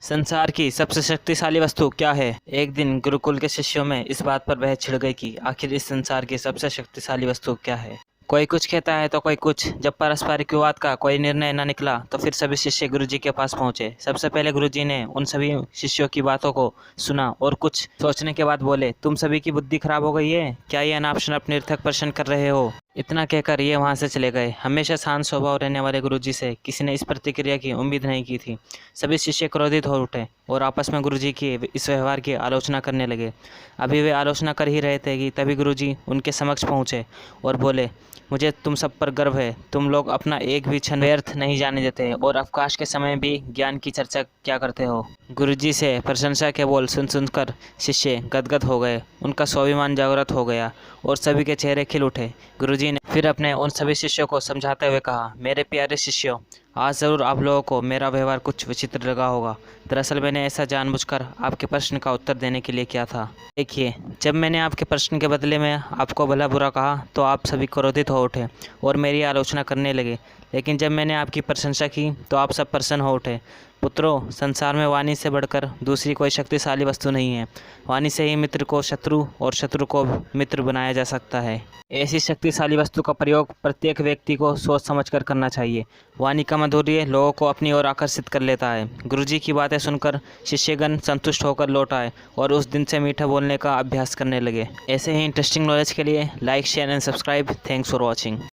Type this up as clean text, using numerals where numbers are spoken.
संसार की सबसे शक्तिशाली वस्तु क्या है? एक दिन गुरुकुल के शिष्यों में इस बात पर बहस छिड़ गई कि आखिर इस संसार की सबसे शक्तिशाली वस्तु क्या है। कोई कुछ कहता है तो कोई कुछ। जब पारस्परिक विवाद का कोई निर्णय न निकला तो फिर सभी शिष्य गुरुजी के पास पहुंचे। सबसे पहले गुरुजी ने उन सभी शिष्यों की बातों को सुना और कुछ सोचने के बाद बोले, तुम सभी की बुद्धि खराब हो गई है क्या? ये अनाप शनाप निरर्थक प्रश्न कर रहे हो? इतना कहकर ये वहाँ से चले गए। हमेशा शांत स्वभाव रहने वाले गुरुजी से किसी ने इस प्रतिक्रिया की उम्मीद नहीं की थी। सभी शिष्य क्रोधित हो उठे और आपस में गुरुजी की इस व्यवहार की आलोचना करने लगे। अभी वे आलोचना कर ही रहे थे कि तभी गुरुजी उनके समक्ष पहुँचे और बोले, मुझे तुम सब पर गर्व है। तुम लोग अपना एक भी क्षण व्यर्थ नहीं जाने देते और अवकाश के समय भी ज्ञान की चर्चा क्या करते हो। गुरुजी से प्रशंसा के बोल सुन सुनकर शिष्य गदगद हो गए। उनका स्वाभिमान जागृत हो गया और सभी के चेहरे खिल उठे। गुरुजी ने फिर अपने उन सभी शिष्यों को समझाते हुए कहा, मेरे प्यारे शिष्यों, आज ज़रूर आप लोगों को मेरा व्यवहार कुछ विचित्र लगा होगा। दरअसल मैंने ऐसा जानबूझकर आपके प्रश्न का उत्तर देने के लिए किया था। देखिए, जब मैंने आपके प्रश्न के बदले में आपको भला बुरा कहा तो आप सभी क्रोधित हो उठे और मेरी आलोचना करने लगे, लेकिन जब मैंने आपकी प्रशंसा की तो आप सब प्रसन्न हो उठे। पुत्रों, संसार में वाणी से बढ़कर दूसरी कोई शक्तिशाली वस्तु नहीं है। वाणी से ही मित्र को शत्रु और शत्रु को मित्र बनाया जा सकता है। ऐसी शक्तिशाली वस्तु का प्रयोग प्रत्येक व्यक्ति को सोच समझकर करना चाहिए। वाणी का माधुर्य लोगों को अपनी ओर आकर्षित कर लेता है। गुरुजी की बातें सुनकर शिष्यगण संतुष्ट होकर लौट आए और उस दिन से मीठा बोलने का अभ्यास करने लगे। ऐसे ही इंटरेस्टिंग नॉलेज के लिए like, share and subscribe. Thanks for watching.